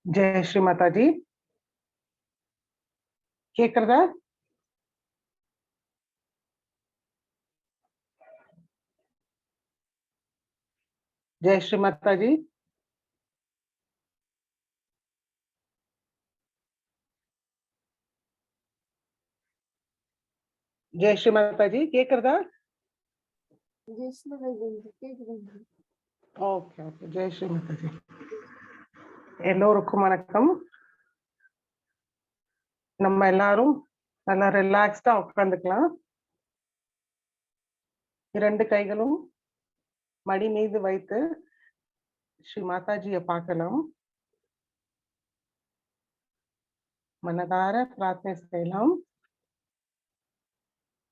जय श्री माता जी கேக்குறதா जय श्री माता जी जय श्री माता जी கேக்குறதா ஓகே ஓகே ஜெய் ஸ்ரீ மாதா ஜி எல்லோருக்கும் வணக்கம் நம்ம எல்லாரும் நல்லா ரிலாக்ஸ்டா உட்கார்ந்துக்கலாம் இரண்டு கைகளும் மடி மீது வைத்து ஸ்ரீ மாதாஜியை பார்க்கலாம் மனதார பிரார்த்தனை செய்யலாம்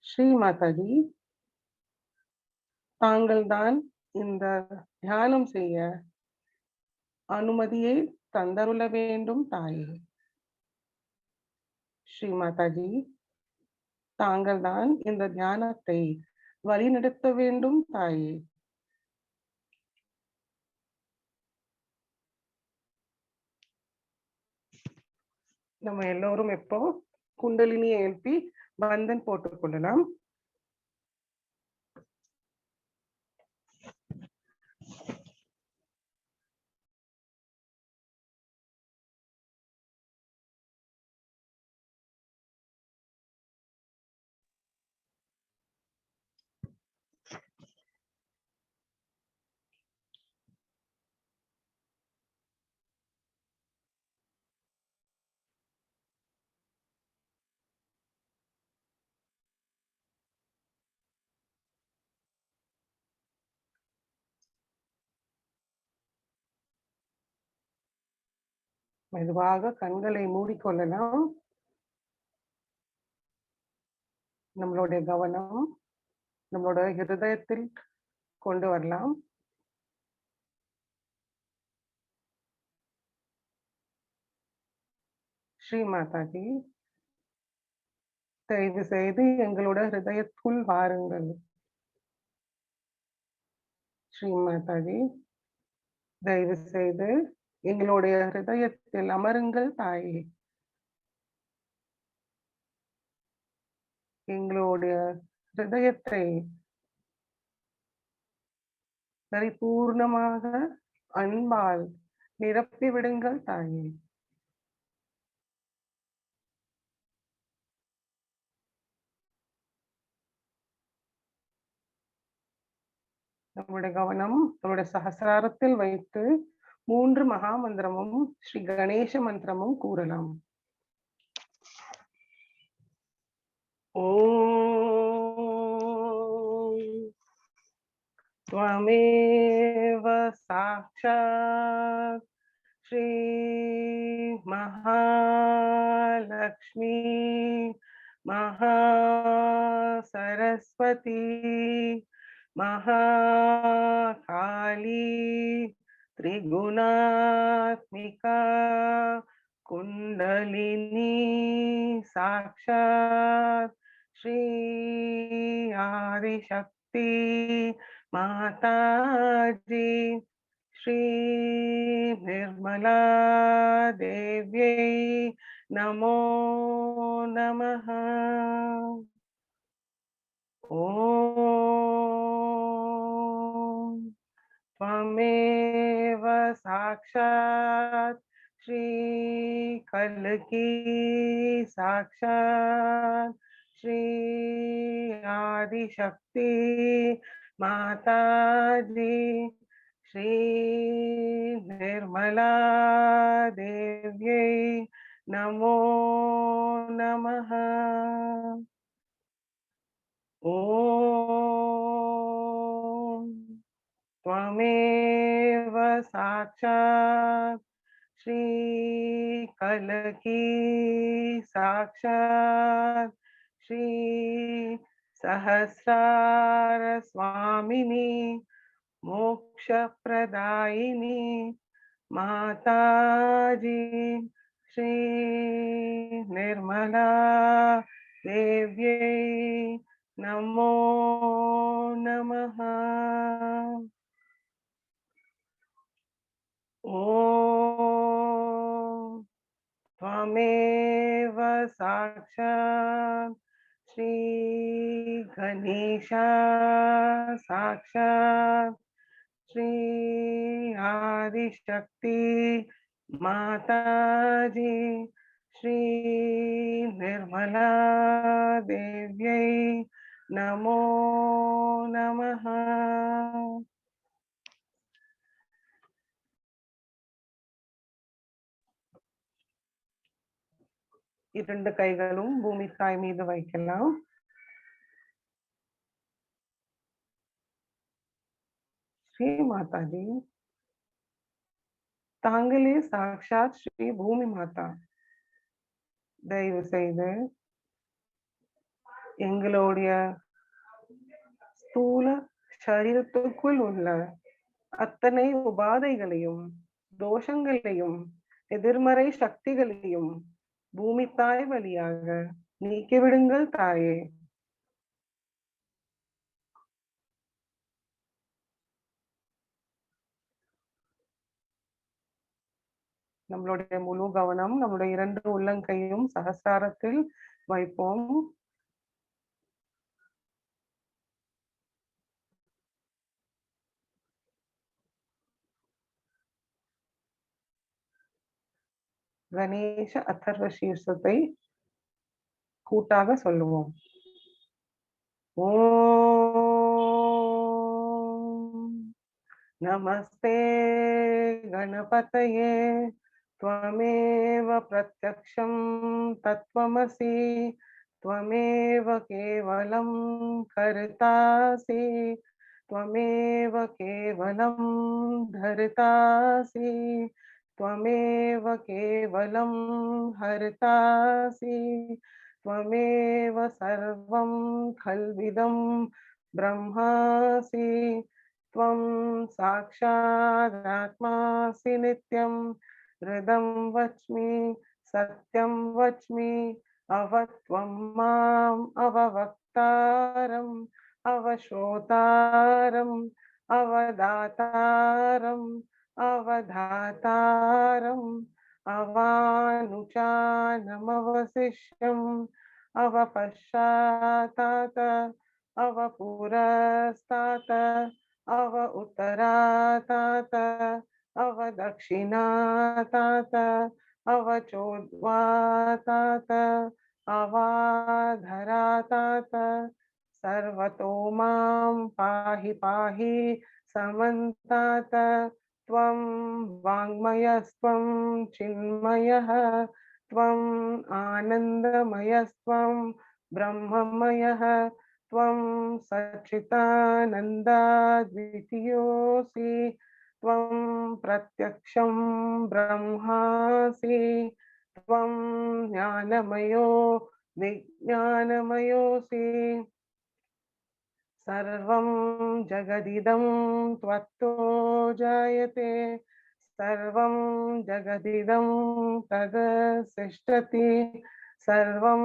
ஸ்ரீ மாதாஜி தாங்கள் தான் இந்த தியானம் செய்ய அனுமதியை தந்தருள வேண்டும் தாயே ஸ்ரீ மாதாஜி தாங்கள் தான் இந்த தியானத்தை வழிநடத்த வேண்டும் தாயே நம்ம எல்லோரும் எப்போ குண்டலினியை எழுப்பி பந்தன் போட்டுக் கொள்ளலாம் மெதுவாக கண்களை மூடிக்கொள்ளலாம் நம்மளுடைய கவனம் நம்மளோட இருதயத்தில் கொண்டு வரலாம் ஸ்ரீ மாதாஜி தயவு செய்து எங்களோட ஹிருதயத்துக்குள் வாருங்கள் ஸ்ரீ மாதாஜி தயவு செய்து எங்களுடைய ஹிருதயத்தில் அமருங்கள் தாயே எங்களுடைய ஹிருதயத்தை பரிபூர்ணமாக அன்பால் நிரப்பி விடுங்கள் தாயே நம்முடைய கவனம் நம்முடைய சகசிராரத்தில் வைத்து 3 மகா மந்திரமும் ஸ்ரீ கணேச மந்திரமும் கூறலாம் ஓம் त्वमेव साक्षात् श्री महालक्ष्मी महासरस्वती महाकाली त्रिगुणात्मिका कुंडलिनी साक्षात् श्री आदिशक्ति माताजी श्री निर्मला देव्यै नमो नमः ओम त्वमेव साक्षात् श्री कल्की साक्षात् श्री आदिशक्ति माताजी श्री निर्मला देव्यै नमो नमः ओम त्वमेव साक्षात् श्री कल्की साक्षात् श्री सहस्रार स्वामिनी मोक्षप्रदायिनी माताजी श्री निर्मला देव्यै नमो नमः ओम त्वमेव साक्षात् श्री गणेश साक्षात् श्री आदिशक्ति माताजी श्री निर्मला देव्यै नमो नमः. இரண்டு கைகளும் பூமி தாய் மீது வைக்கலாம். ஸ்ரீ மாதாஜி, தாங்களே சாக்ஷாத் ஸ்ரீ பூமி மாதா. தயவு செய்து எங்களுடைய ஸ்தூல சரீரத்துக்குள் உள்ள அத்தனை உபாதைகளையும் தோஷங்களையும் எதிர்மறை சக்திகளையும் பூமி தாய் வழியாக நீக்கிவிடுங்கள் தாயே. நம்மளுடைய முழு கவனம் நம்முடைய இரண்டு உள்ளங்கையும் சகஸ்ராரத்தில் வைப்போம். கணேச அத்தர்வ சீர்ஷத்தை கூட்டாக சொல்லுவோம். ஓம் நமஸ்தே கணபதயே त्वमेव प्रत्यक्षं तत्त्वमसि त्वमेव केवलं कर्तासि त्वमेव केवलं धर्तासि त्वमेव केवलं हर्तासि त्वमेव सर्वं खल्विदं ब्रह्मासि त्वं साक्षादात्मासि नित्यं हृदं वच्मि सत्यं वच्मि अवत्वं माम् अववक्तारम् अवश्रोतारम् अवदातारम् अवधातारम् अवानुचानमवशिष्यम् अवपश्चातात अवपुरस्तात अव उत्तरातात अवदक्षिणातात अवचोद्वातात अवाधरातात सर्वतो मां पाहि पाहि समन्तात त्वं वाङ्मयस्त्वं चिन्मयः त्वम् आनन्दमयस्त्वं ब्रह्ममयः त्वं सच्चिदानन्दाद्वितीयोऽसि त्वं प्रत्यक्षं ब्रह्मासि त्वं ज्ञानमयो विज्ञानमयोऽसि सर्वं जगदिदं त्वत्तो जायते सर्वं जगदिदं तदसिष्ठति सर्वं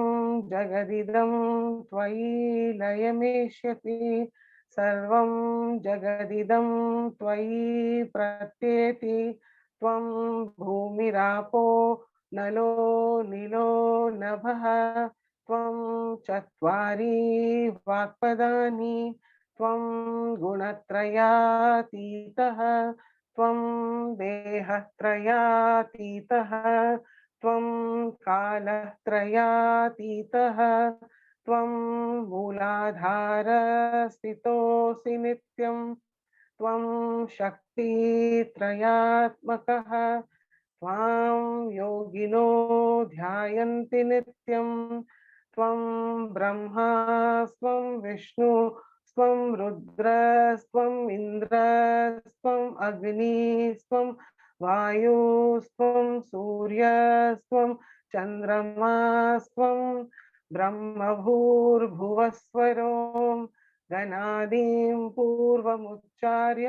जगदिदं त्वयि लयमेष्यति सर्वं जगदिदं त्वयि प्रत्येति त्वं भूमिरापो नलो नीलो नभः त्वं चत्वारि वाक्पदानि त्वं गुणत्रयातीतः त्वं देहत्रयातीतः त्वं कालत्रयातीतः त्वं मूलाधारस्थितोऽसि नित्यं त्वं शक्तित्रयात्मकः त्वां योगिनो ध्यायन्ति नित्यं त्वं ब्रह्मा स्वं विष्णु स्वं रुद्रस्त्वम् इन्द्रस्त्वम् अग्निस्त्वं वायुस्त्वं सूर्यस्त्वं चन्द्रमास्त्वं ब्रह्मभूर्भुवस्वरो गणादीं पूर्वमुच्चार्य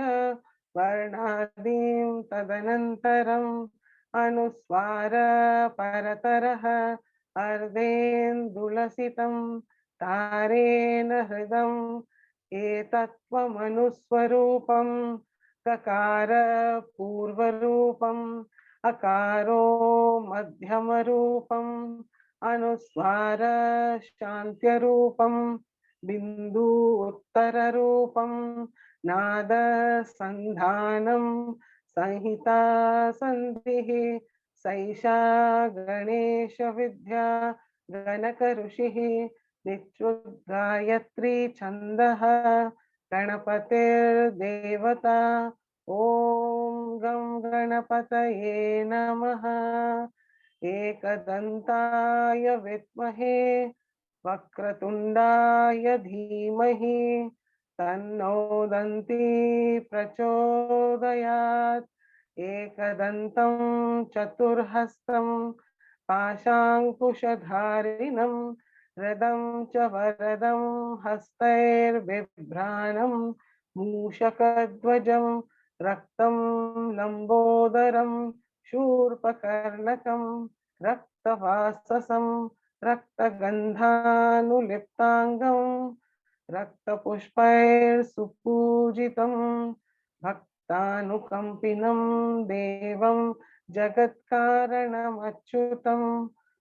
वर्णादीं तदनन्तरम् अनुस्वार परतरः अर्धेन्दुलसितं तारेण हृदम् एतत्त्वमनुस्वरूपं ककार पूर्वरूपं अकारो मध्यमरूपम् अनुस्वार शान्त्यरूपम् बिन्दु उत्तररूपम् नाद सन्धानम् संहिता सन्धिः सैषा गणेश विद्या गणक ऋषिः नित्युद्गायत्री छन्दः गणपतिर्देवता ॐ गं गणपतये नमः एकदन्ताय विद्महे वक्रतुण्डाय धीमहि तन्नो दन्ती प्रचोदयात् एकदन्तं चतुर्हस्तं पाशाङ्कुशधारिणं रदं च वरदं हस्तैर्बिभ्राणं मूषकध्वजं रक्तं लम्बोदरं शूर्पकर्णकं रक्तवाससं रक्तगन्धानुलिप्ताङ्गं रक्तपुष्पैर्सुपूजितं भक्तानुकम्पिनं देवं जगत्कारणमच्युतम्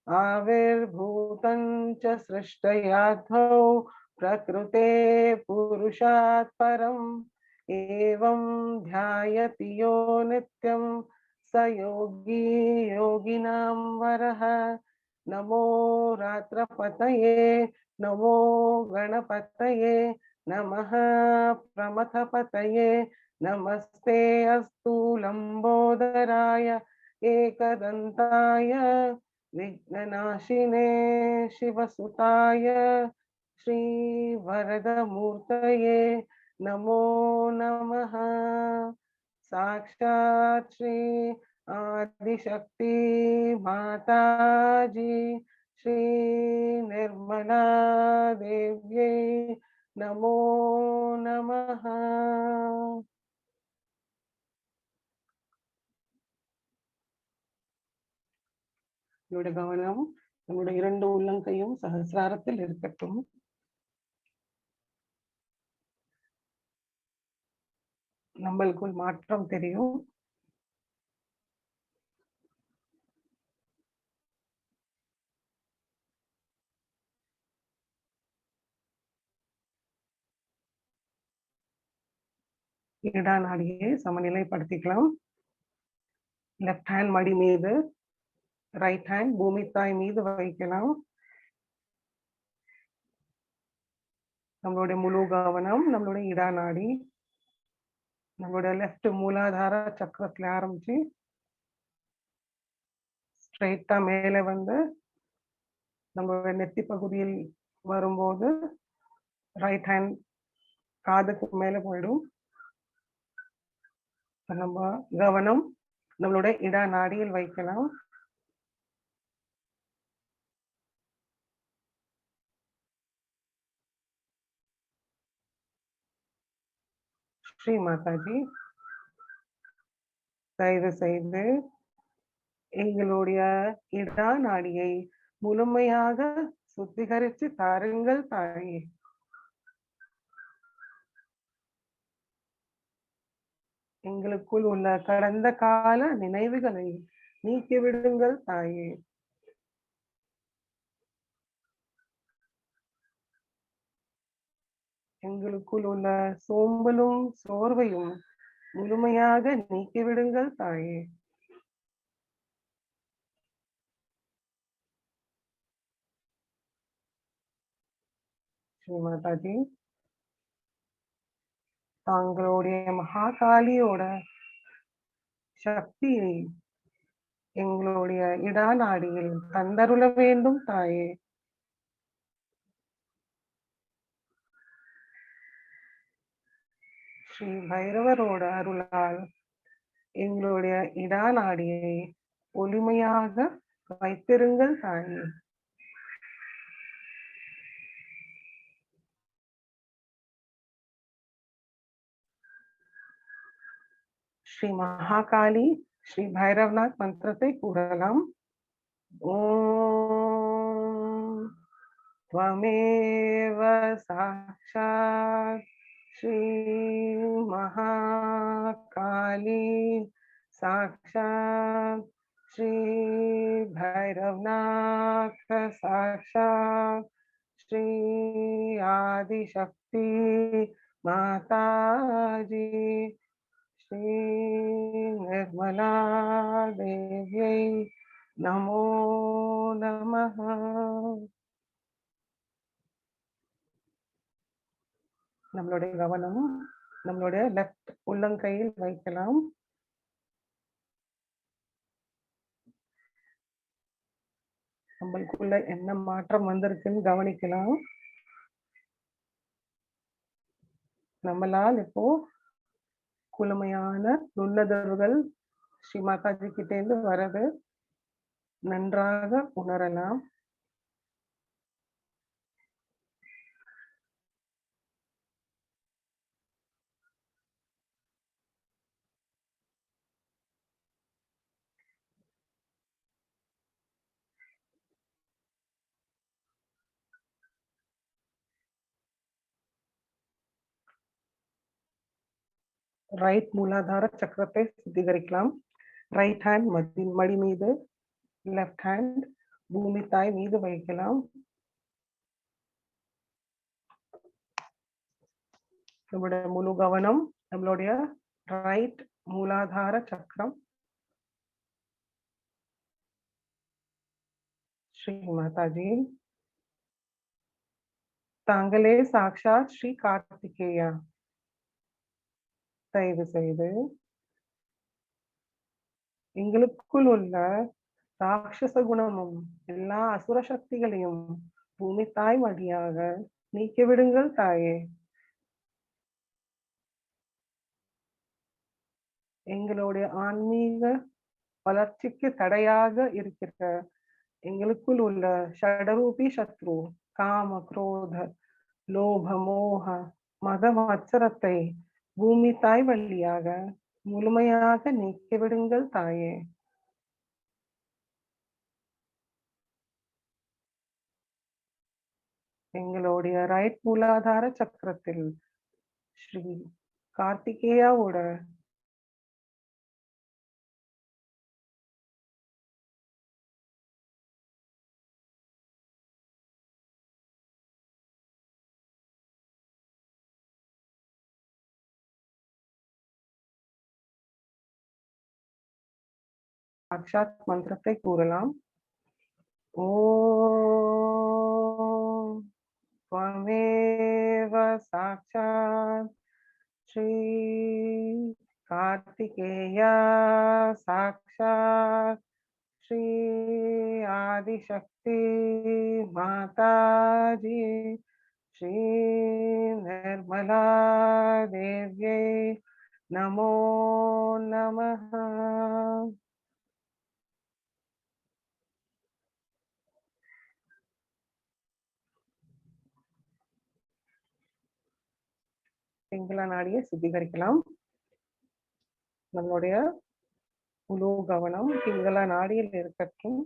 आविर्भूतं च सृष्टयाद्धौ प्रकृते पुरुषात् परम् एवं ध्यायति यो नित्यं स योगी योगिनां वरः नमो रात्रपतये नमो गणपतये नमः प्रमथपतये नमस्ते अस्तु लंबोदराय एकदन्ताय विघ्ननाशिने शिवसुताय श्रीवरदमूर्तये नमो नमः साक्षात् श्री आदिशक्ति माताजी श्री निर्मला देव्यै नमो नमः இதோட கவனம் நம்முடைய இரண்டு உள்ளங்கையும் சஹஸ்ராரத்தில் இருக்கட்டும். நம்மளுக்குள் மாற்றம் தெரியும். இடா நாடியை சமநிலைப்படுத்திக்கலாம். லெஃப்ட் ஹேண்ட் மடி மீது, ரைட் ஹேண்ட் பூமி தாய் மீது வைக்கலாம். நம்மளுடைய முழு கவனம் நம்மளுடைய இடா நாடி, நம்மளுடைய லெஃப்ட் மூலாதார சக்கரத்துல ஆரம்பிச்சு ஸ்ட்ரைட்டா மேலே வந்து நம்மளுடைய நெத்தி பகுதியில் வரும்போது ரைட் ஹேண்ட் காதுக்கு மேலே போயிடும். நம்ம கவனம் நம்மளுடைய இடா நாடியில் வைக்கலாம். ஸ்ரீ மாதாஜி, தயவு செய்து எங்களுடைய இடா நாடியை முழுமையாக சுத்திகரித்து தாருங்கள் தாயே. எங்களுக்குள் உள்ள கடந்த கால நினைவுகளை நீக்கிவிடுங்கள் தாயே. எங்களுக்குள் உள்ள சோம்பலும் சோர்வையும் முழுமையாக நீக்கிவிடுங்கள் தாயே. ஸ்ரீ மாதாஜி, தாங்களுடைய மகாகாலியோட சக்தியை எங்களுடைய இடா நாடியில் தந்தருள வேண்டும் தாயே. ஸ்ரீ பைரவரோட அருளால் எங்களுடைய இடா நாடியை ஒளிமையாக வைத்திருங்கள் தாயே. ஸ்ரீ மகாகாளி ஸ்ரீ பைரவநாத் மந்திரத்தை கூறலாம். ஓம் त्वमेव साक्षात् श्री महाकाली साक्षात् श्री भैरवनाथ साक्षात् श्री आदिशक्ति माता जी श्री निर्मला देव्यै नमो नमः. நம்மளுடைய கவனம் நம்மளுடைய லெஃப்ட் உள்ளங்கையில் வைக்கலாம். நம்மளுக்குள்ள என்ன மாற்றம் வந்திருக்குன்னு கவனிக்கலாம். நம்மளால் இப்போ குளுமையான நுண்ணதர்வுகள் ஸ்ரீ மாதாஜி கிட்டேந்து வரது நன்றாக உணரலாம். ரைட் மூலாதார சக்கரத்தை சுத்திகரிக்கலாம். ரைட் ஹேண்ட் மடி மீது, லெஃப்ட் ஹேண்ட் பூமி தாய் மீது வைக்கலாம். நம்மளுடைய முழு கவனம் நம்மளுடைய ரைட் மூலாதார சக்கரம். ஸ்ரீ மாதாஜி, தாங்களே சாக்ஷாத் ஸ்ரீ கார்த்திகேயா. தயவு செய்து எங்களுக்குள் உள்ள ராட்சச குணமும் எல்லா அசுர சக்திகளையும் பூமி தாய் வழியாக நீக்கிவிடுங்கள் தாயே. எங்களுடைய ஆன்மீக வளர்ச்சிக்கு தடையாக இருக்கிற எங்களுக்குள் உள்ள ஷடரூபி சத்ரு காம குரோத லோப மோக மத மத்சரத்தை பூமி தாய் வழியாக முழுமையாக நீக்கிவிடுங்கள் தாயே. எங்களுடைய ரைட் மூலாதார சக்கரத்தில் ஸ்ரீ கார்த்திகேயாவோட சாட்சாத் மந்திரத்தை கூறலாம். ஓம் त्वमेव साक्षात् श्री कार्तिकेया साक्षात् श्री आदिशक्ति माता जी श्री निर्मला देव्यै नमो नमः. பிங்கள நாடியை சுத்திகரிக்கலாம். நம்மளுடைய முழு கவனம் பிங்கள நாடியில் இருக்கட்டும்.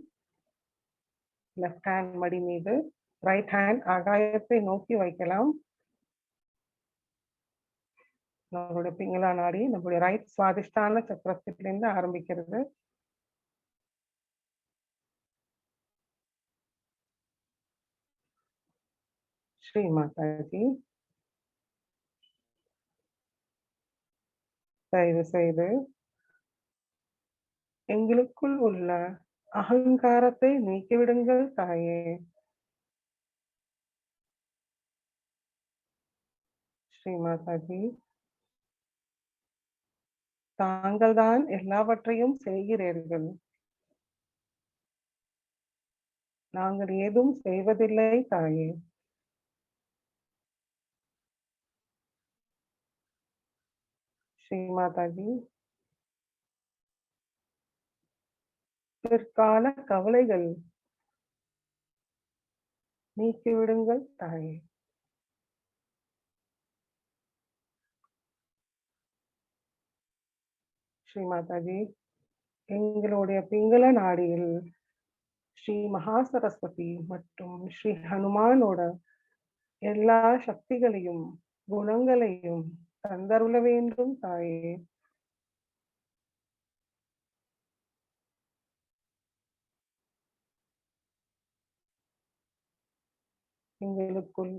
லெஃப்ட் ஹேண்ட் மடி மீது, ரைட் ஹேண்ட் ஆகாயத்தை நோக்கி வைக்கலாம். நம்மளுடைய பிங்கள நாடி நம்மளுடைய ரைட் சுவாதிஷ்டான சக்கரத்திலிருந்து ஆரம்பிக்கிறது. ஸ்ரீ மாதாஜி, தயவு செய்து எங்களுக்குள் உள்ள அகங்காரத்தை நீக்கிவிடுங்கள் தாயே. ஸ்ரீ மாதாஜி, தாங்கள் தான் எல்லாவற்றையும் செய்கிறீர்கள், நாங்கள் ஏதும் செய்வதில்லை தாயே. ஸ்ரீ மாதாஜி, பிற்கால கவலைகள் நீக்கிவிடுங்கள் தாயே. ஸ்ரீ மாதாஜி, எங்களுடைய பிங்கள நாடியில் ஸ்ரீ மகா சரஸ்வதி மற்றும் ஸ்ரீ ஹனுமானோட எல்லா சக்திகளையும் குணங்களையும் தந்தருள வேண்டும் தாயே. எங்களுக்குள்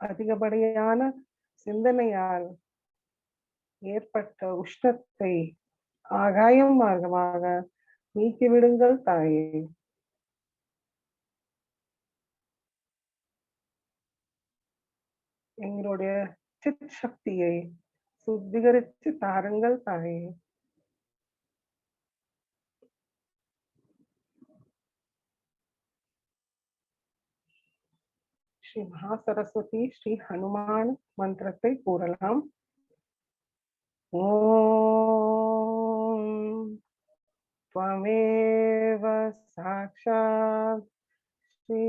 அதிகப்படியான சிந்தனையால் ஏற்பட்ட உஷ்ணத்தை ஆகாயம் மார்க்கமாக நீக்கிவிடுங்கள் தாயே. எங்களுடைய சித் சக்தியை சுத்திகரித்து தாருங்கள் தாயே. ஸ்ரீ மகாசரஸ்வதி ஸ்ரீ ஹனுமான் மந்திரத்தை கூறலாம். ஓம் त्वमेव साक्षात् श्री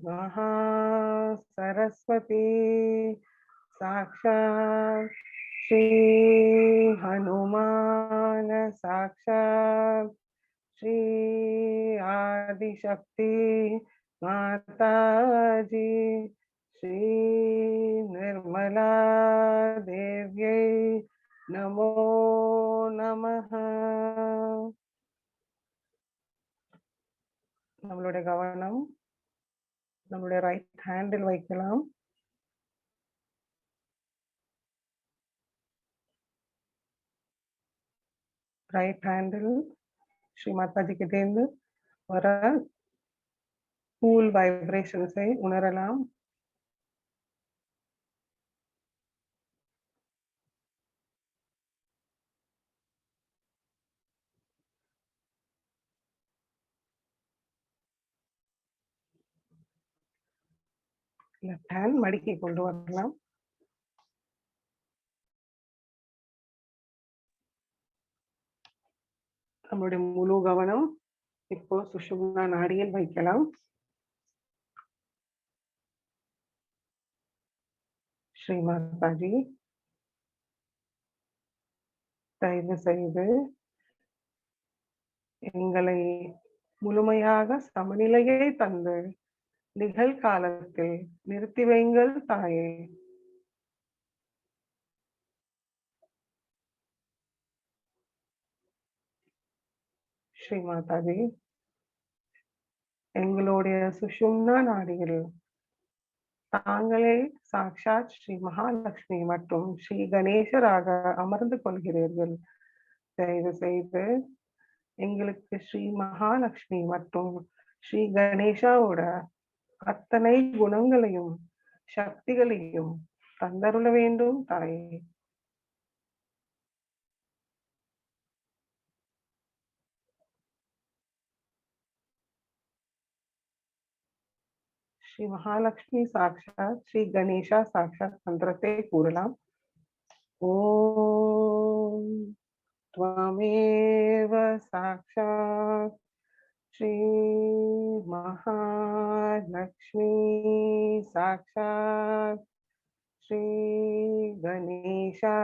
महासरस्वती साक्षात् श्री हनुमान साक्षात् श्री आदिशक्ति माताजी श्री निर्मला देव्यै नमो नमः. நம்மளுடைய கவனம் நம்மளுடைய ரைட் ஹேண்டில் வைக்கலாம். ரைட் ஹேண்டில் ஸ்ரீ மாதாஜி கிட்டேருந்து வர கூல் வைப்ரேஷன்ஸை உணரலாம். லெஃப்ட் ஹேண்ட் மடிக்கி கொண்டு வரலாம். நம்மளுடைய முழு கவனம் இப்போ சுஷும்னா நாடியில் வைக்கலாம். ஸ்ரீ மாதாஜி தயவு செய்து எங்களை முழுமையாக சமநிலையை தந்து நிகழ்காலத்தில் நிறுத்தி வைங்கள் தாயே. ஸ்ரீ மாதாஜி எங்களுடைய சுஷும்னா நாடியில் தாங்களே சாக்ஷாத் ஸ்ரீ மகாலட்சுமி மற்றும் ஸ்ரீ கணேசராக அமர்ந்து கொள்கிறீர்கள். தயவு செய்து எங்களுக்கு ஸ்ரீ மகாலட்சுமி மற்றும் ஸ்ரீ கணேசாவோட அத்தனை குணங்களையும் சக்திகளையும் தந்தருள வேண்டும் தாயே. ஸ்ரீ மகாலட்சுமி சாக்ஷாத் ஸ்ரீ கணேசா சாக்ஷாத் மந்திரத்தை கூறலாம். ஓம் त्वमेव साक्षात् श्री महालक्ष्मी साक्षात् श्री गणेशा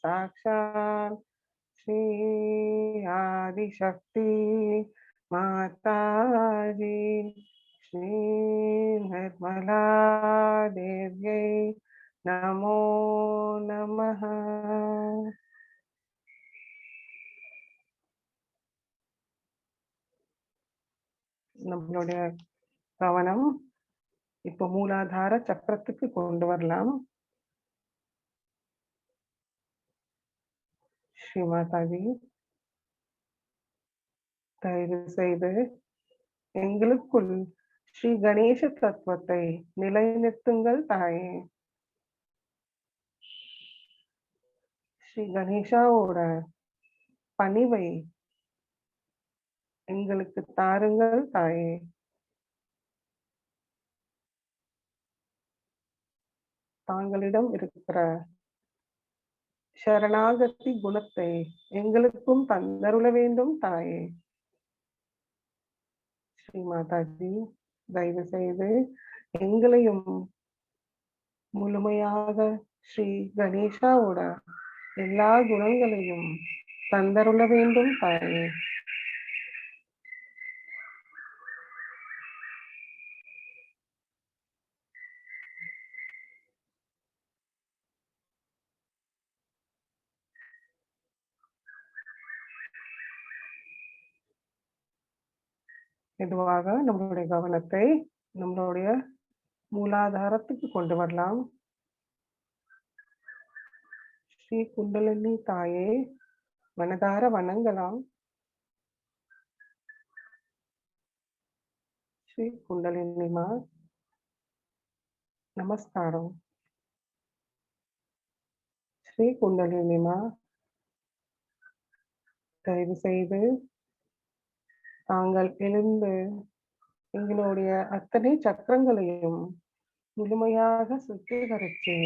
साक्षात् श्री आदिशक्ति माताजी श्री निर्मला देव्यै नमो नमः. நம்மளுடைய கவனம் இப்போ மூலாதார சக்கரத்துக்கு கொண்டு வரலாம். ஸ்ரீ மாதாஜி தயவு செய்து எங்களுக்குள் ஸ்ரீ கணேச தத்துவத்தை நிலைநிறுத்துங்கள் தாயே. ஸ்ரீ கணேசாவோட பணிவை எங்களுக்கு தாருங்கள் தாயே. தாங்களிடம் இருக்கிற சரணாகதி குணத்தை எங்களுக்கும் தந்தருள வேண்டும் தாயே. ஸ்ரீ மாதாஜி தயவு செய்து எங்களையும் முழுமையாக ஸ்ரீ கணேசாவோட எல்லா குணங்களையும் தந்தருள வேண்டும் தாயே. மெதுவாக நம்மளுடைய கவனத்தை நம்மளுடைய மூலாதாரத்துக்கு கொண்டு வரலாம். ஸ்ரீ குண்டலினி தாயே மனதார வணங்கலாம். ஸ்ரீ குண்டலினிமா நமஸ்காரம். ஸ்ரீ குண்டலினிமா தயவு செய்து தாங்கள் எழுந்து எங்களுடைய அத்தனை சக்கரங்களையும் முழுமையாக சுத்திகரித்து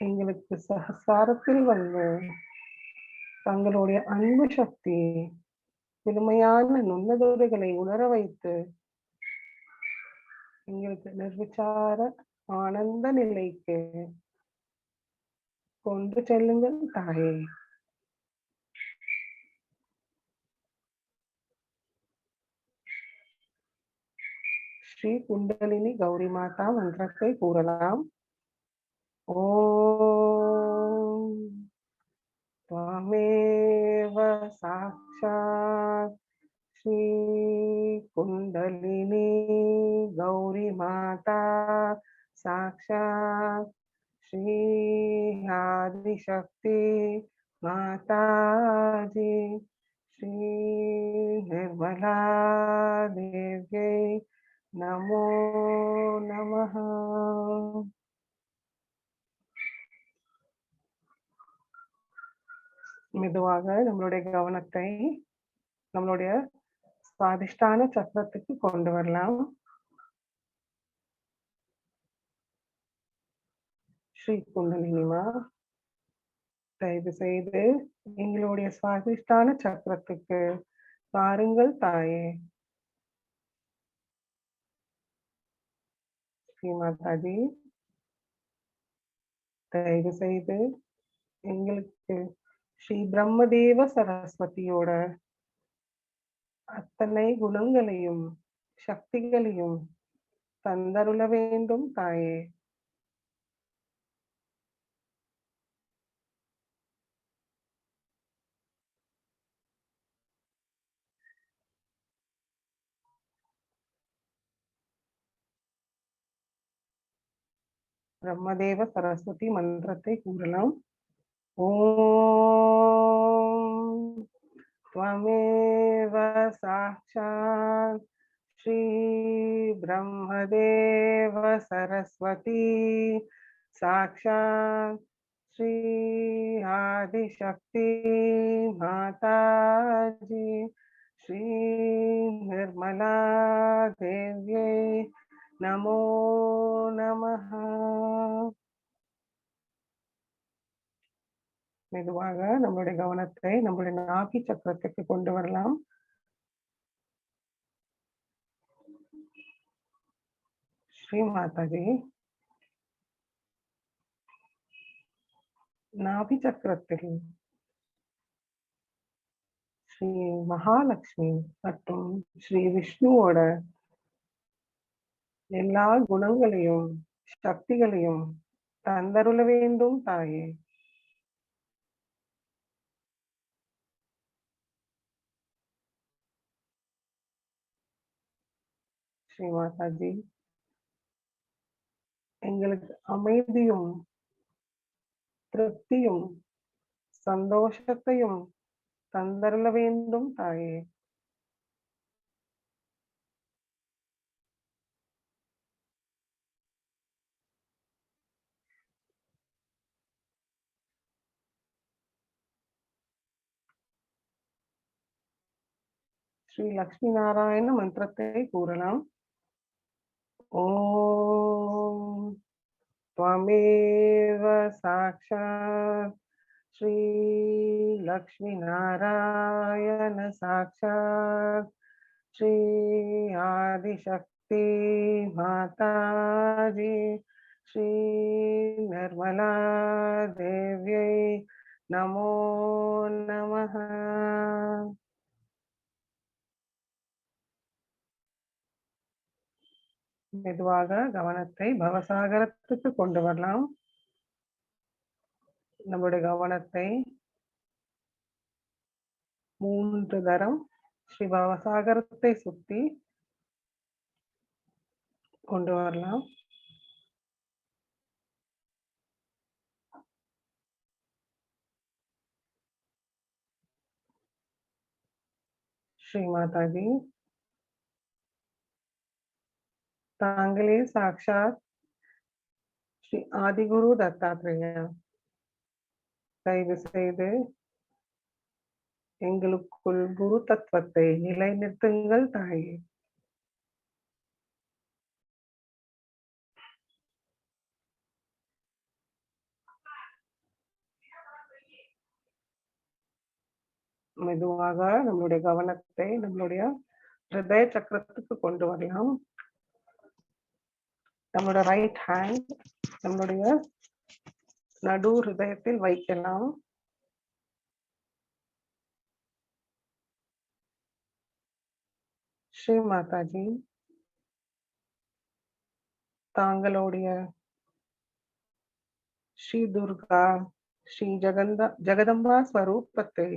எங்களுக்கு சகசாரத்தில் வந்து தங்களுடைய அன்பு சக்தி முழுமையான நுண்ணதுரைகளை உணர வைத்து எங்களுக்கு நிர்விச்சார ஆனந்த நிலைக்கு கொண்டு செல்லுங்கள் தாயே. ஸ்ரீ குண்டலினி கௌரி மாதா மந்திரத்தை கூறலாம். ஓம் त्वमेव साक्षात् श्री कुंडलिनी गौरी माता साक्षात् श्री आदिशक्ति माता जी श्री निर्मला देव्यै नमो नमः. மெதுவாக நம்மளுடைய கவனத்தை நம்மளுடைய சுவாதிஷ்டான சக்கரத்துக்கு கொண்டு வரலாம். ஸ்ரீ குண்டலினிமா தயவு செய்து எங்களுடைய சுவாதிஷ்டான சக்கரத்துக்கு பாருங்கள் தாயே. ஸ்ரீ மாதாஜி தயவு செய்து எங்களுக்கு ஸ்ரீ பிரம்மதேவ சரஸ்வதியோட அத்தனை குணங்களையும் சக்திகளையும் தந்தருள வேண்டும் தாயே. பிரம்மதேவ சரஸ்வதி மந்திரத்தை கூறலாம். ஓம் त्वमेव साक्षात् श्री ब्रह्मदेव सरस्वती साक्षात् श्री आदिशक्ति माताजी श्री निर्मला देव्यै नमो नमः. மெதுவாக நம்மளுடைய கவனத்தை நம்மளுடைய நாபி சக்கரத்துக்கு கொண்டு வரலாம். ஸ்ரீ மாதாஜி நாபி சக்கரத்தில் ஸ்ரீ மகாலட்சுமி மற்றும் ஸ்ரீ விஷ்ணுவோட எல்லா குணங்களையும் சக்திகளையும் தந்தருள வேண்டும் தாயே. ஸ்ரீ மாதாஜி எங்களுக்கு அமைதியும் திருப்தியும் சந்தோஷத்தையும் தந்தருள வேண்டும் தாயே. ஸ்ரீ லக்ஷ்மி நாராயண மந்திரத்தை கூறலாம். ஓம் त्वमेव साक्षात् श्री लक्ष्मी नारायण साक्षात् श्री आदिशक्ति माताजी श्री निर्मला देव्यै नमो नमः. மெதுவாக கவனத்தை பவசாகரத்துக்கு கொண்டு வரலாம். நம்முடைய கவனத்தை 3 தரம் ஸ்ரீ பவசாகரத்தை சுத்தி கொண்டு வரலாம். ஸ்ரீ மாதாஜி, தாங்களே சாக்ஷாத் ஸ்ரீ ஆதிகுரு தத்தாத்ரேயா. தயவு செய்து எங்களுக்குள் குரு தத்துவத்தை நிலைநிறுத்துங்கள் தாயே. மெதுவாக நம்மளுடைய கவனத்தை நம்மளுடைய ஹிருதய சக்கரத்துக்கு கொண்டு வரலாம். நம்மளோட ரைட் ஹேண்ட் நம்மளுடைய நடு ஹிருதயத்தில் வைக்கலாம். ஸ்ரீ மாதாஜி, தாங்களுடைய ஸ்ரீ துர்கா ஸ்ரீ ஜெகதம்பா ஸ்வரூபத்தை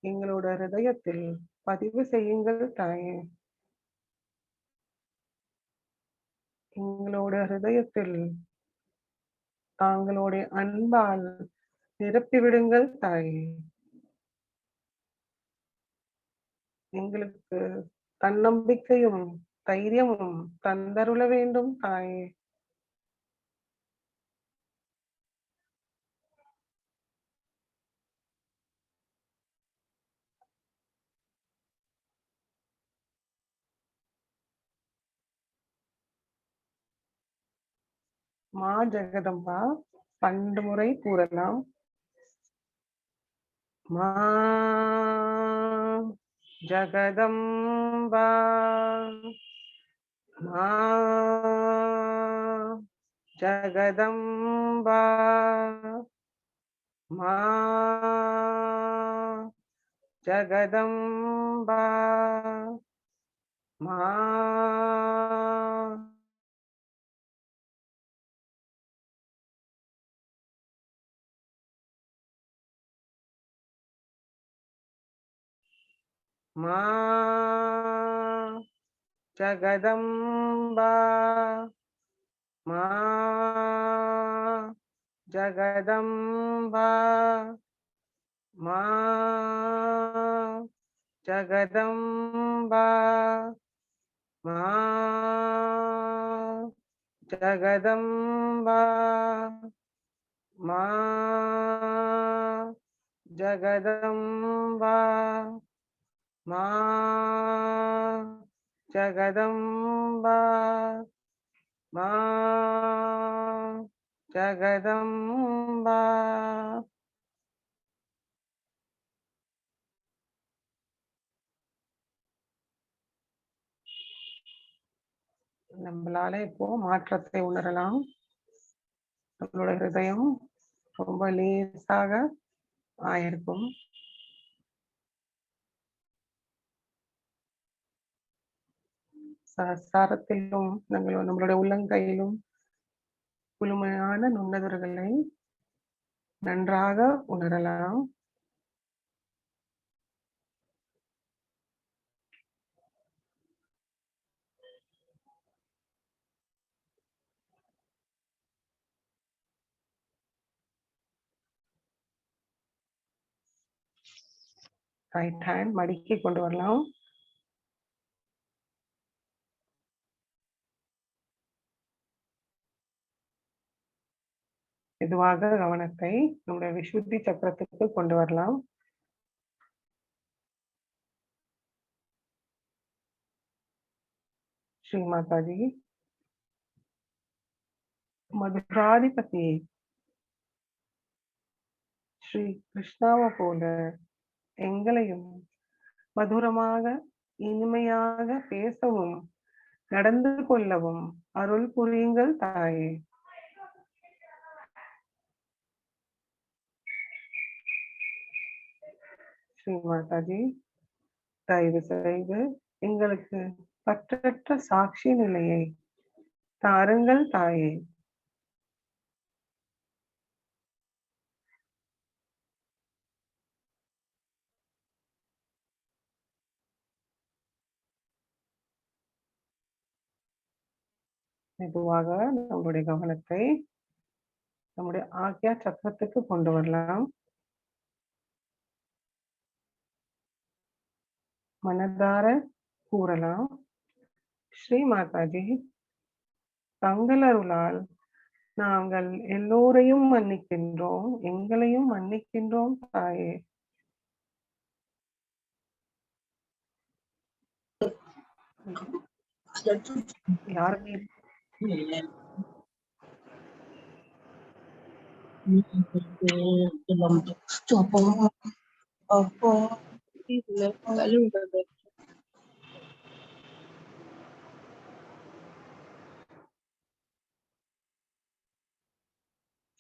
எங்களோட ஹிருதயத்தில் பதிவு செய்யுங்கள் தாயே. எங்களோட ஹிருதயத்தில் தாங்களுடைய அன்பால் நிரப்பிவிடுங்கள் தாயே. எங்களுக்கு தன்னம்பிக்கையும் தைரியமும் தந்தருள வேண்டும் தாயே. மா ஜெகதம்பா 12 முறை கூறலாம். மா ஜெகதம்பா, மா ஜெகதம்பா, மா ஜெகதம்பா, மா மா ஜெகதம்பா, மா ஜெகதம்பா, மா ஜெகதம்பா, மா ஜெகதம்பா, மா ஜெகதம்பா, மா ஜெகதம்பா, மா ஜெகதம்பா. நம்மளால இப்போ மாற்றத்தை உணரலாம். நம்மளோட ஹிருதயம் ரொம்ப லேசாக ஆயிருக்கும். சரத்திலும் நம்மளுடைய உள்ளங்கையிலும் குளுமையான நுண்ணுதர்களை நன்றாக உணரலாம். ரைட் ஹேண்ட் மடிக்கி கொண்டு வரலாம். மெதுவாக கவனத்தை நம்முடைய விசுத்தி சக்கரத்துக்கு கொண்டு வரலாம். ஸ்ரீ மாதாஜி, மதுராதிபதி ஸ்ரீ கிருஷ்ணாவை போல எங்களையும் மதுரமாக இனிமையாக பேசவும் நடந்து கொள்ளவும் அருள் புரியுங்கள் தாயே. ஸ்ரீ மாதாஜி, தயவு செய்து எங்களுக்கு பற்றற்ற சாட்சி நிலையை தாருங்கள் தாயே. மெதுவாக நம்மளுடைய கவனத்தை நம்முடைய ஆக்யா சக்கரத்துக்கு கொண்டு வரலாம். மனதார கூறலாம், ஸ்ரீ மாதாஜி, தங்கள் அருளால் நாங்கள் எல்லோரையும் மன்னிக்கின்றோம், எங்களையும் மன்னிக்கின்றோம் தாயே. யாருமே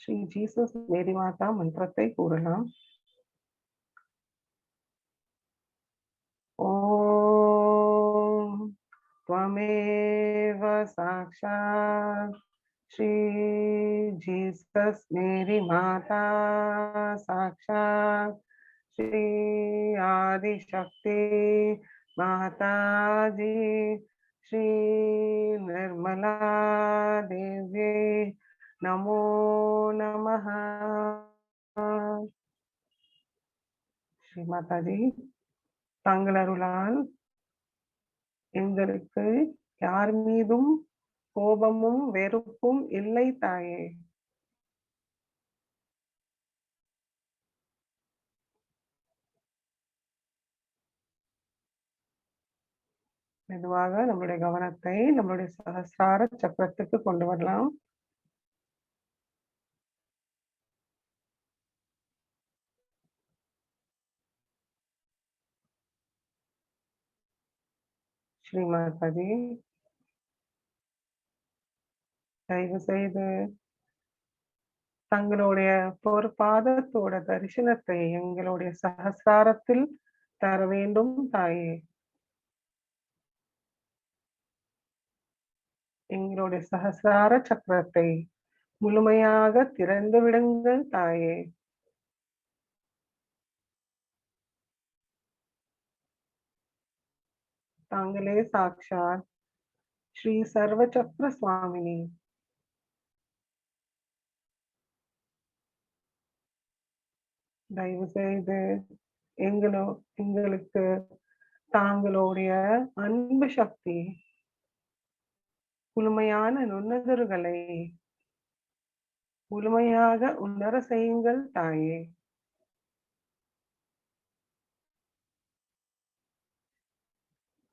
ஸ்ரீ ஜீசஸ் மேரி மாதா மந்திரத்தை கூறலாம். ஓம் त्वमेव साक्षात् श्री जीसस मेरी माता साक्षात् श्री आदिशक्ति माता जी श्री निर्मला देवी नमो नमः. श्री माता जी, தங்கள் அருளால் எங்களுக்கு யார் மீதும் கோபமும் வெறுப்பும் இல்லை தாயே. மெதுவாக நம்மளுடைய கவனத்தை நம்மளுடைய சஹஸ்ரார சக்கரத்துக்கு கொண்டு வரலாம். ஸ்ரீ மாதாஜி, தயவு செய்து தங்களுடைய பொற்பாதத்தோட தரிசனத்தை எங்களுடைய சஹஸ்ராரத்தில் தர வேண்டும் தாயே. எங்களுடைய சஹஸ்ரார சக்கரத்தை முழுமையாக திறந்து விடுங்கள் தாயே. தாங்களே சாக்ஷாத் ஸ்ரீ சர்வசக்ர சுவாமினி. தயவு செய்து எங்களுக்கு தாங்களுடைய அன்பு சக்தி முழுமையான நுண்ணுதர்களை முழுமையாக உணர செய்யுங்கள் தாயே.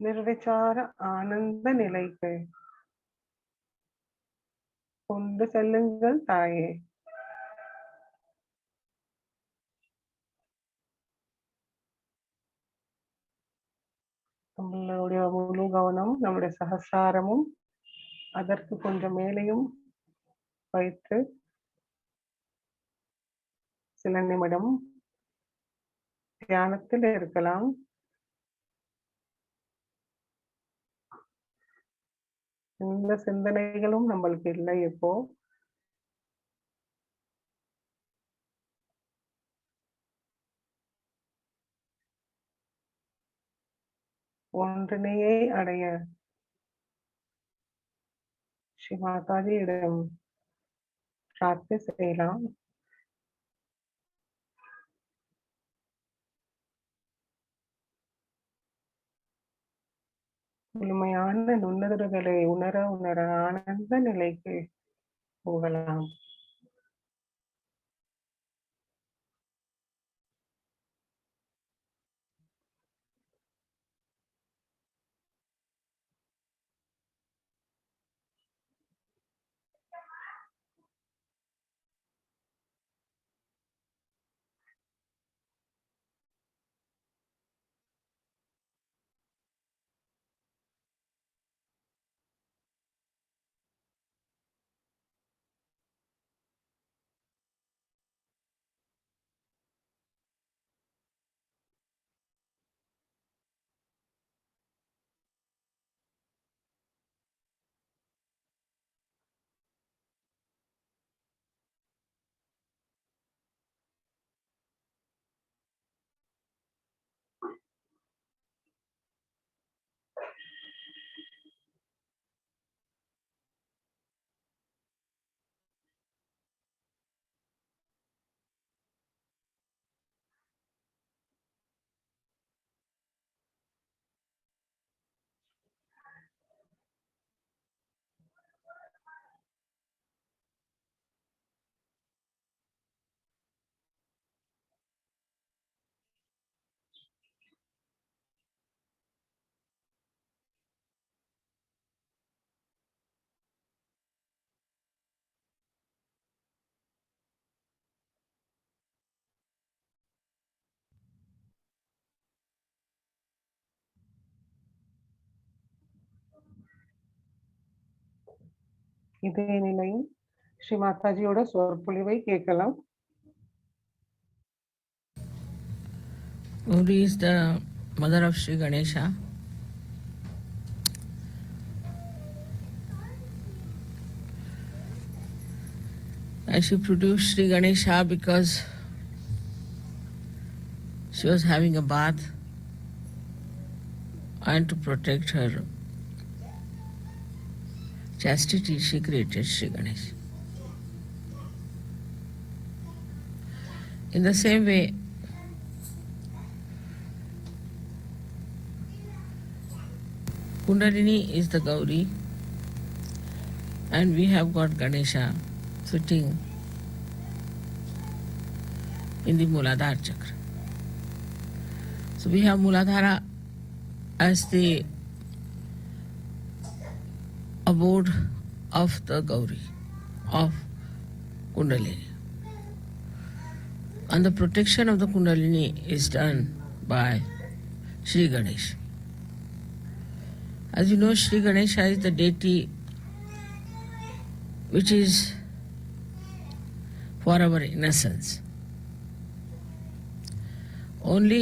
நிர்விசார ஆனந்த நிலைக்கு கொண்டு செல்லுங்கள் தாயே. நம்மளுடைய முழு கவனம் நம்முடைய சகசாரமும் அதற்கு கொஞ்சம் மேலேயும் வைத்து சில நிமிடம் தியானத்தில் இருக்கலாம். எந்த சிந்தனைகளும் நம்மளுக்கு இல்லை. இப்போ ஒன்றினையை அடைய ஸ்ரீ மாதாஜியிடம் பிரார்த்தனை செய்யலாம். முழுமையான நுண்ணுதர்களை உணர உணர ஆனந்த நிலைக்கு போகலாம். இதே நிலையில் ஸ்ரீ மாதாஜியோட சொற்பொழிவை கேட்கலாம். Gauri is the mother of Sri Ganesha. And she produced Sri Ganesha because she was having a bath, and to protect her chastity, she created Sri Ganesha. In the same way, Kundalini is the Gauri, and we have got Ganesha sitting in the Muladhara chakra. So we have Muladhara as the abode of the Gauri, of Kundalini. And the protection of the Kundalini is done by Sri Ganesha. As you know, Sri Ganesha is the deity which is for our innocence. Only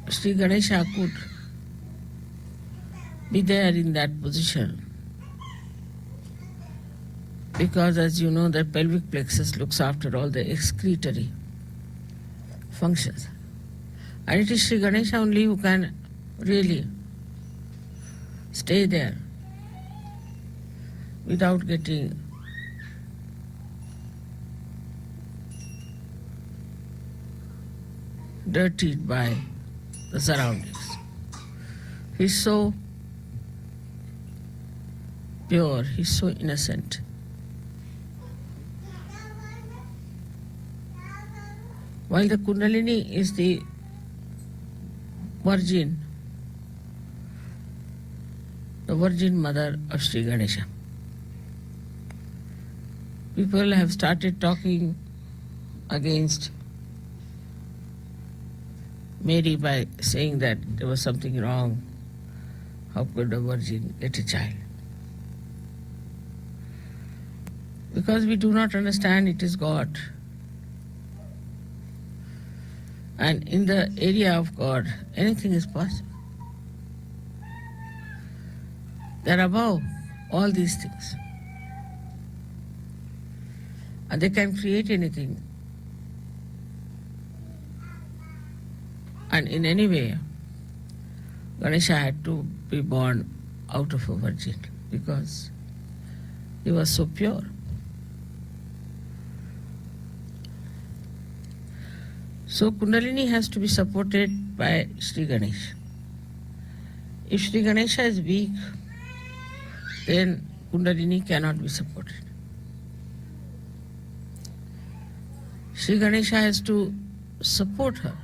Sri Ganesha could be there in that position because, as you know, the pelvic plexus looks after all the excretory functions. And it is Sri Ganesha only who can really stay there without getting dirtied by the surroundings. He's so pure, he's so innocent. While the Kundalini is the virgin mother of Sri Ganesha. People have started talking against Mary by saying that there was something wrong. How could a virgin get a child? Because we do not understand it is God. And in the area of God, anything is possible. They are above all these things. And they can create anything. And in any way, Ganesha had to be born out of a virgin because he was so pure. So Kundalini has to be supported by Sri Ganesha. If Sri Ganesha is weak, then Kundalini cannot be supported. Sri Ganesha has to support her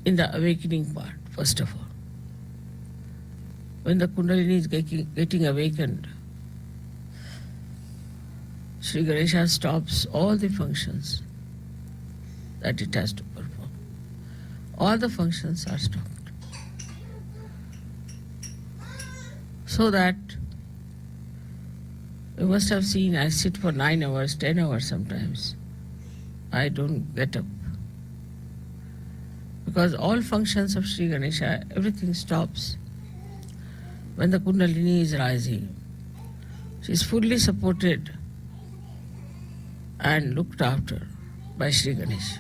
in the awakening part, first of all. When the Kundalini is getting awakened, Sri Ganesha stops all the functions that it has to perform. All the functions are stopped. So that you must have seen I sit for 9 hours, 10 hours sometimes. I don't get up. Because all functions of Sri Ganesha, everything stops when the Kundalini is rising. She is fully supported and looked after by Sri Ganesha.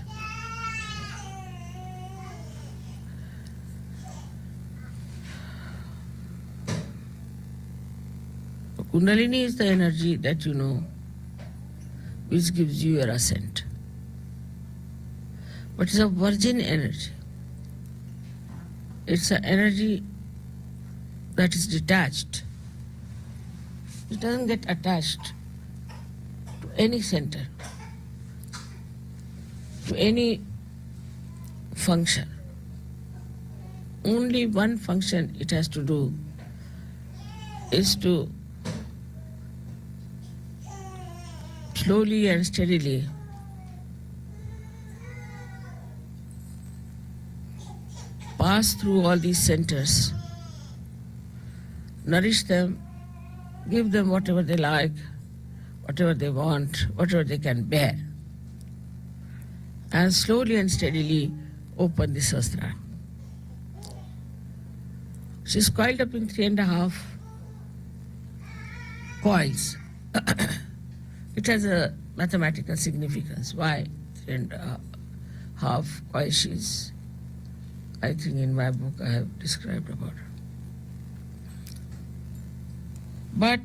Kundalini is the energy that you know, which gives you your ascent. But it's a virgin energy. It's an energy that is detached. It doesn't get attached to any center, to any function. Only one function it has to do is to slowly and steadily pass through all these centers, nourish them give them whatever they like, whatever they want, whatever they can bear, and slowly and steadily open the sastra. She's coiled up in 3.5 coils. It has a mathematical significance. Why 3.5 coils? She's, I think in my book I have described about her. But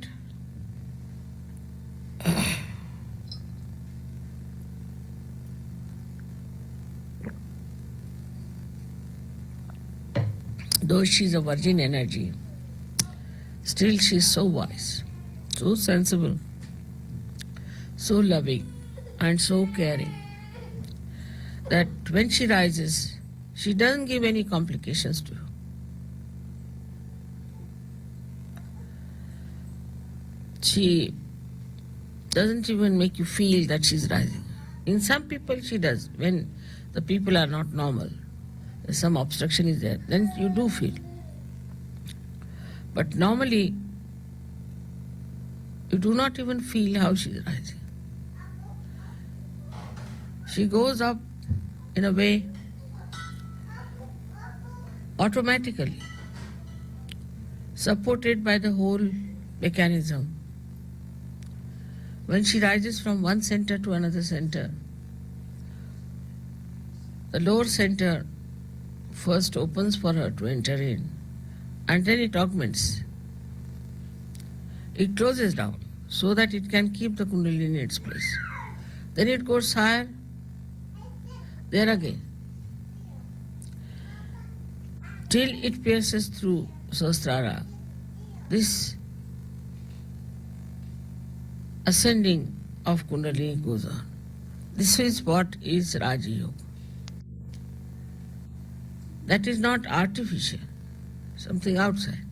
though she's a virgin energy, still she's so wise, so sensible, so loving, and so caring that when she rises, she doesn't give any complications to you. She doesn't even make you feel that she's rising. In some people, she does. When the people are not normal, some obstruction is there, then you do feel. But normally, you do not even feel how she is rising. She goes up in a way automatically, supported by the whole mechanism. When she rises from one center to another center, the lower center first opens for her to enter in, and then it augments. It closes down so that it can keep the Kundalini in its place. Then it goes higher, there again, till it pierces through Sahasrara. This ascending of Kundalini goes on. This is what is Raja Yoga. That is not artificial, something outside,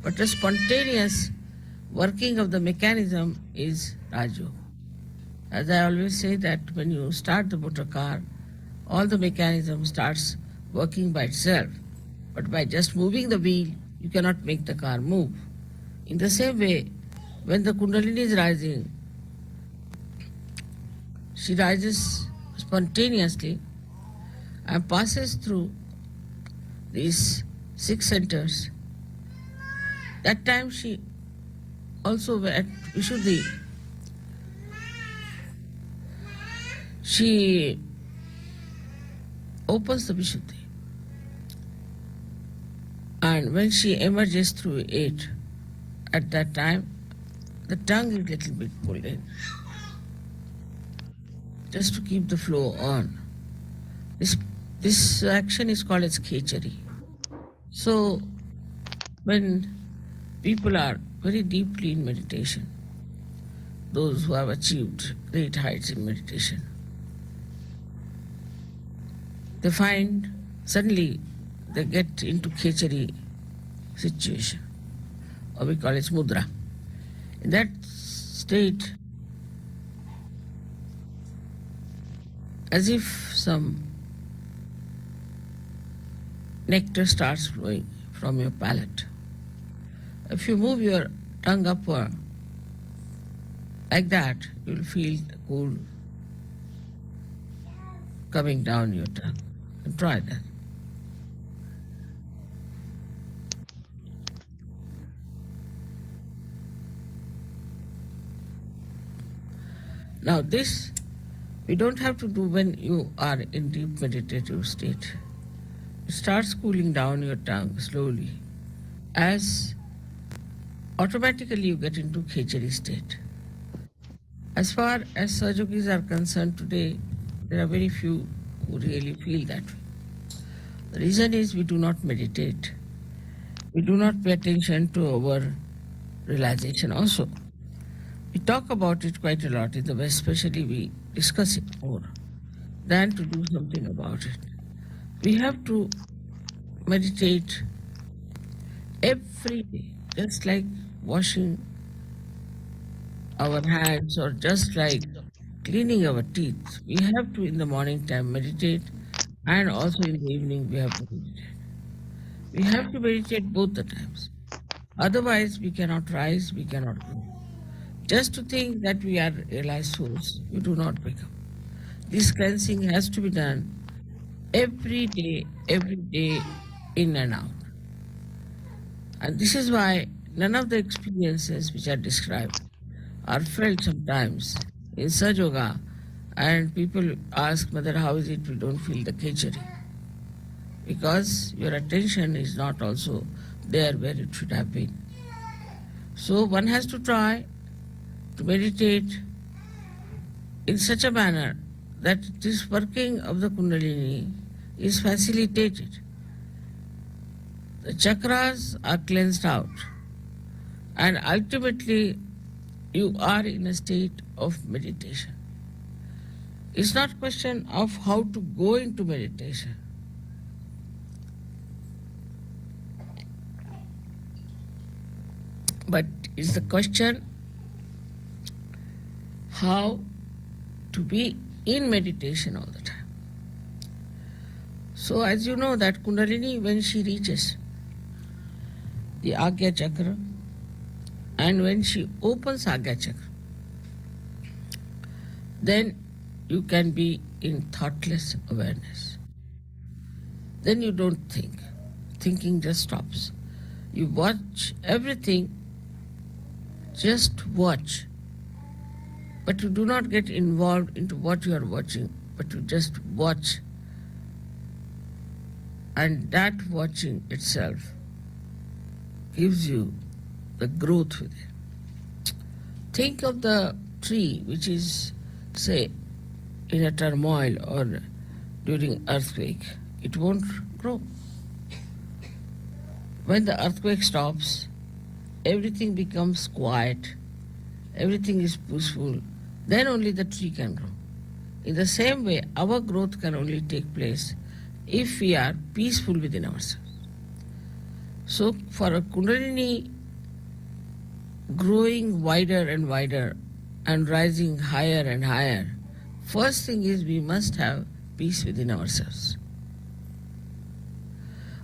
but a spontaneous working of the mechanism is Raja Yoga. As I always say that when you start the motor car, all the mechanism starts working by itself. But by just moving the wheel, you cannot make the car move. In the same way, when the Kundalini is rising, she rises spontaneously and passes through these 6 centers. That time she also at Vishuddhi, she opens the Vishuddhi. And when she emerges through it, at that time, the tongue is a little bit pulled in, just to keep the flow on. This action is called as khechari. So, when people are very deeply in meditation, those who have achieved great heights in meditation, they find suddenly they get into khechari situation, or we call it mudra. In that state, as if some nectar starts flowing from your palate. If you move your tongue upward like that, you will feel the cool coming down your tongue. And try that. Now this we don't have to do when you are in deep meditative state. It starts cooling down your tongue slowly as automatically you get into khechari state. As far as Sahajogis are concerned today, there are very few who really feel that way. The reason is we do not meditate. We do not pay attention to our realization also. We talk about it quite a lot in the West, especially we discuss it more than to do something about it. We have to meditate every day, just like washing our hands or just like cleaning our teeth. We have to in the morning time meditate, and also in the evening we have to meditate. We have to meditate both the times. Otherwise, we cannot rise, we cannot grow. Just to think that we are realized souls, you do not become. This cleansing has to be done every day, in and out. And this is why none of the experiences which are described are felt sometimes in Sahaja, and people ask, Mother, how is it we don't feel the khichdi? Because your attention is not also there where it should have been. So one has to try to meditate in such a manner that this working of the Kundalini is facilitated. The chakras are cleansed out, and ultimately you are in a state of meditation. It's not a question of how to go into meditation. But it's the question how to be in meditation all the time. So as you know that Kundalini, when she reaches the Agya Chakra and when she opens Agya Chakra, then you can be in thoughtless awareness. Then you don't think. Thinking just stops. You watch everything, just watch. But you do not get involved into what you are watching, but you just watch. And that watching itself gives you the growth within. Think of the tree which is, say, in a turmoil or during earthquake. It won't grow. When the earthquake stops, everything becomes quiet, everything is peaceful, then only the tree can grow. In the same way, our growth can only take place if we are peaceful within ourselves. So for a Kundalini growing wider and wider and rising higher and higher, first thing is we must have peace within ourselves.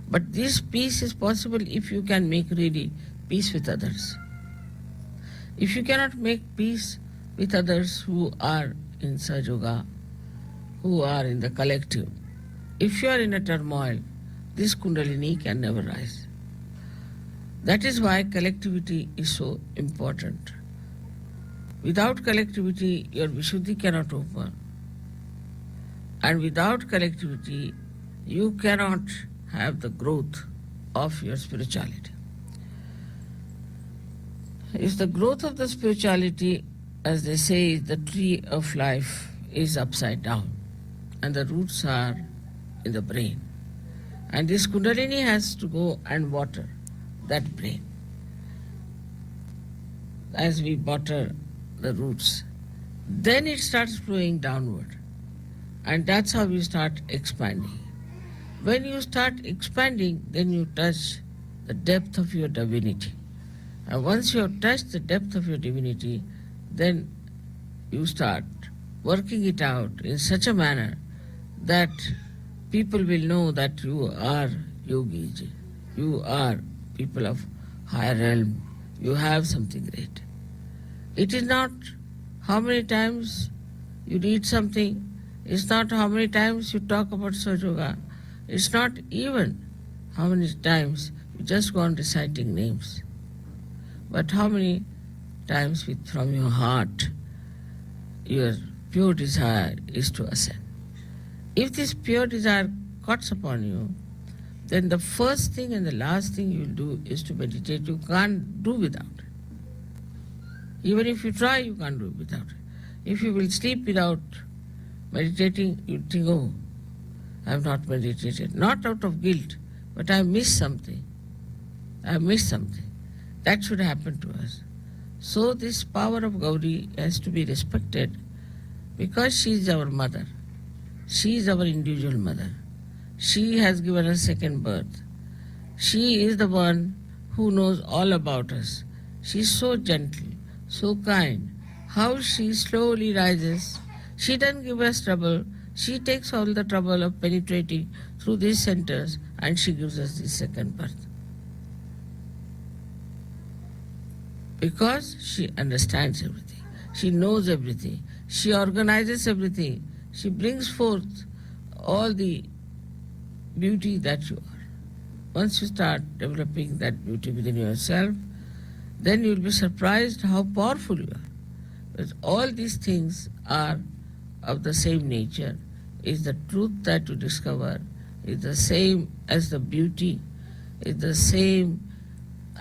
But this peace is possible if you can make really peace with others. If you cannot make peace with others who are in Sahaja, who are in the collective, if you are in a turmoil, this Kundalini can never rise. That is why collectivity is so important. Without collectivity, your Vishuddhi cannot open. And without collectivity, you cannot have the growth of your spirituality. If the growth of the spirituality, as they say, the tree of life is upside down and the roots are in the brain. And this Kundalini has to go and water that brain as we water the roots. Then it starts flowing downward, and that's how we start expanding. When you start expanding, then you touch the depth of your divinity. And once you have touched the depth of your divinity, then you start working it out in such a manner that people will know that you are yogis, you are people of higher realm, you have something great. It is not how many times you read something, it's not how many times you talk about Sahaja, it's not even how many times you just go on reciting names, but how many times from your heart your pure desire is to ascend. If this pure desire cuts upon you, then the first thing and the last thing you will do is to meditate. You can't do without it. Even if you try, you can't do it without it. If you will sleep without meditating, you think, oh, I have not meditated. Not out of guilt, but I missed something. I missed something. That should happen to us. So this power of Gauri has to be respected because she is our mother. She is our individual mother. She has given us second birth. She is the one who knows all about us. She is so gentle, so kind. How she slowly rises. She doesn't give us trouble. She takes all the trouble of penetrating through these centers and she gives us the second birth. because she understands everything. She knows everything. She organizes everything. She brings forth all the beauty that you are. Once you start developing that beauty within yourself, then you will be surprised how powerful you are. Because all these things are of the same nature. Is the truth that you discover is the same as the beauty, is the same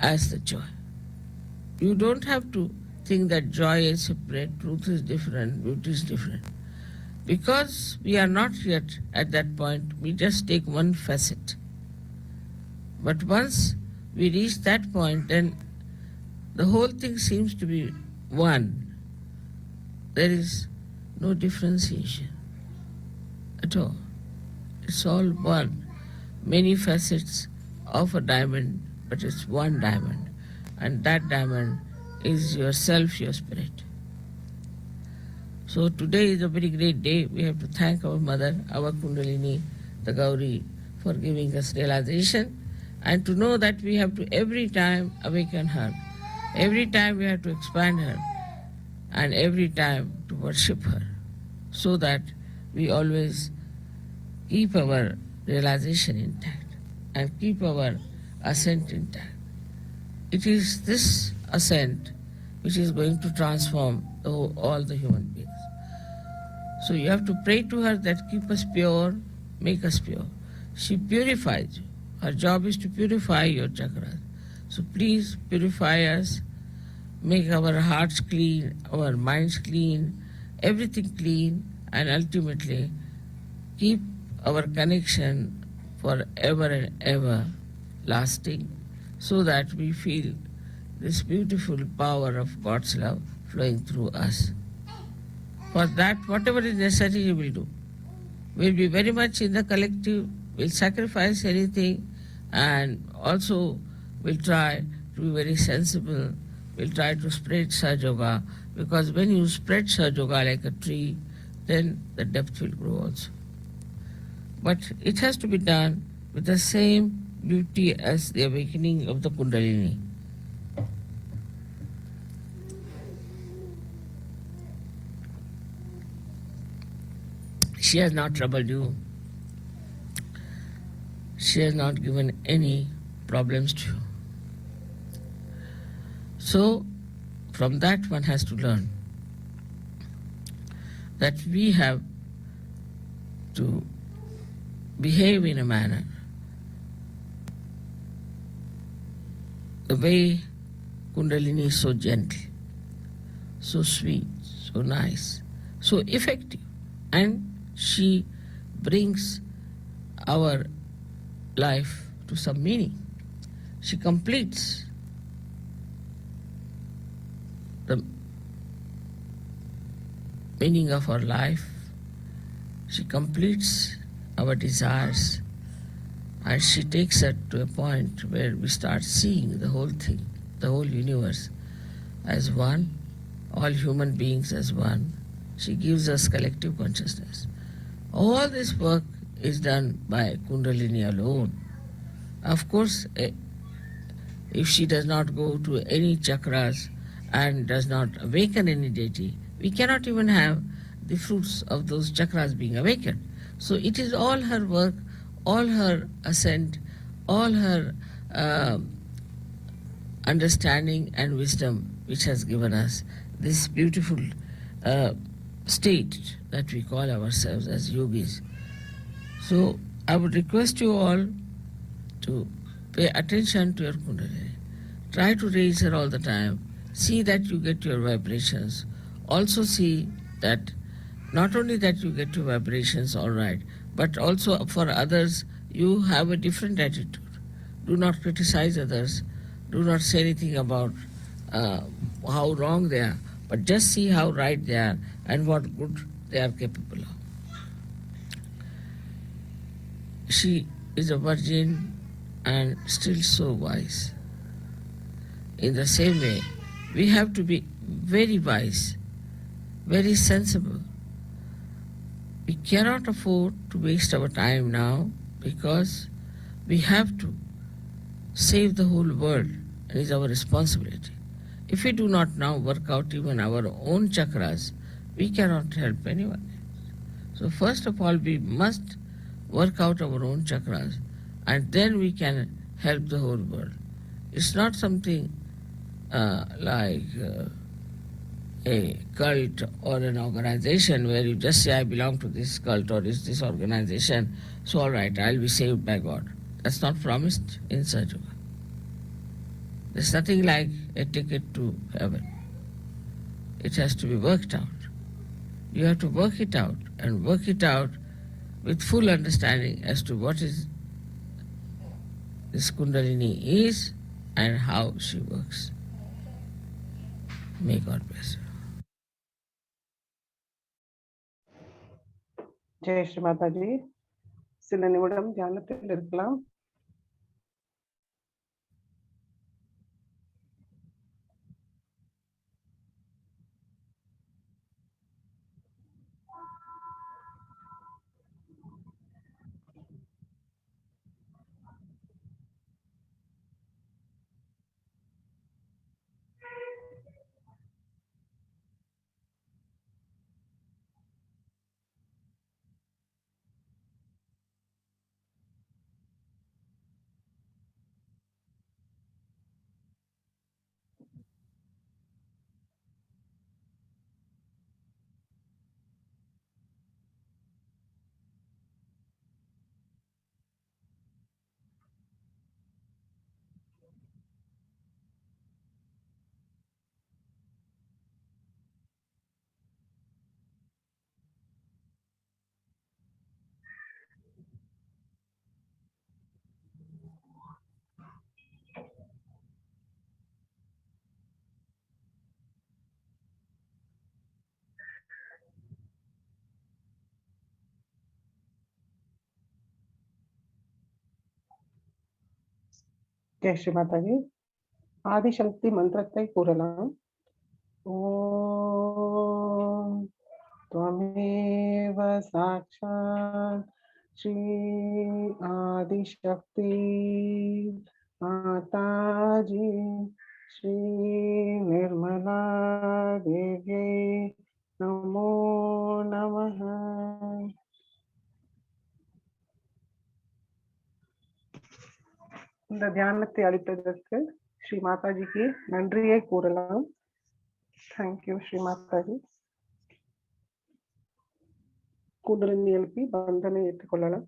as the joy. You don't have to think that joy is separate, truth is different, beauty is different. Because we are not yet at that point, we just take one facet. But once we reach that point, then the whole thing seems to be one. There is no differentiation at all. It's all one. Many facets of a diamond, but it's one diamond. And that diamond is yourself, your spirit. So today is a very great day. We have to thank our mother, our Kundalini, the Gauri, for giving us realization, and to know that we have to every time awaken her. Every time we have to expand her, and every time to worship her, so that we always keep our realization intact and keep our ascent intact. It is this ascent which is going to transform all the human beings. So you have to pray to her that keep us pure, make us pure. She purifies you. Her job is to purify your chakras. So please purify us, make our hearts clean, our minds clean, everything clean, and ultimately keep our connection forever and ever lasting, so that we feel this beautiful power of God's love flowing through us. For that, whatever is necessary, we will do. We'll be very much in the collective, we'll sacrifice anything, and also we'll try to be very sensible. We'll try to spread Sahajya, because when you spread Sahajya like a tree, then the depth will grow also. But it has to be done with the same beauty as the awakening of the Kundalini. She has not troubled you. She has not given any problems to you. So, from that one has to learn that we have to behave in a manner the way Kundalini is so gentle, so sweet, so nice, so effective, and she brings our life to some meaning. She completes the meaning of our life. She completes our desires, and she takes us to a point where we start seeing the whole thing, the whole universe as one, all human beings as one. She gives us collective consciousness. All this work is done by Kundalini alone. Of course, if she does not go to any chakras and does not awaken any deity, we cannot even have the fruits of those chakras being awakened. So it is all her work, all her ascent, all her understanding and wisdom which has given us this beautiful state that we call ourselves as yogis. So I would request you all to pay attention to your Kundalini. Try to raise her all the time. See that you get your vibrations. Also see that not only that you get your vibrations all right, but also for others you have a different attitude. Do not criticize others. Do not say anything about how wrong they are, but just see how right they are and what good they are capable of. She is a virgin and still so wise. In the same way, we have to be very wise, very sensible. We cannot afford to waste our time now, because we have to save the whole world, and it is our responsibility. If we do not now work out even our own chakras, we cannot help anyone. So first of all, we must work out our own chakras, and then we can help the whole world. It's not something like a cult or an organization where you just say, I belong to this cult or this organization, so all right, I'll be saved by God. That's not promised in Sahajya. There's nothing like a ticket to heaven. It has to be worked out. You have to work it out, and work it out with full understanding as to what is this Kundalini is and how she works. May God bless you. Jai Sri Mataji. சில நிமிடம் தியானத்தில் இருக்கலாம். ஜெய் ஸ்ரீ மாதாஜி. ஆதிசக்தி மந்திரத்தை கூறலாம். ஓம் त्वमेव साक्षात् श्री आदिशक्ति माताजी श्री निर्मला देवी नमो नमः. இந்த தியானத்தை அளித்ததற்கு ஸ்ரீ மாதாஜிக்கு நன்றியை கூறலாம். தேங்க்யூ ஸ்ரீ மாதாஜி. கூடலினி எழுப்பி பந்தனை ஏற்றுக்கொள்ளலாம்.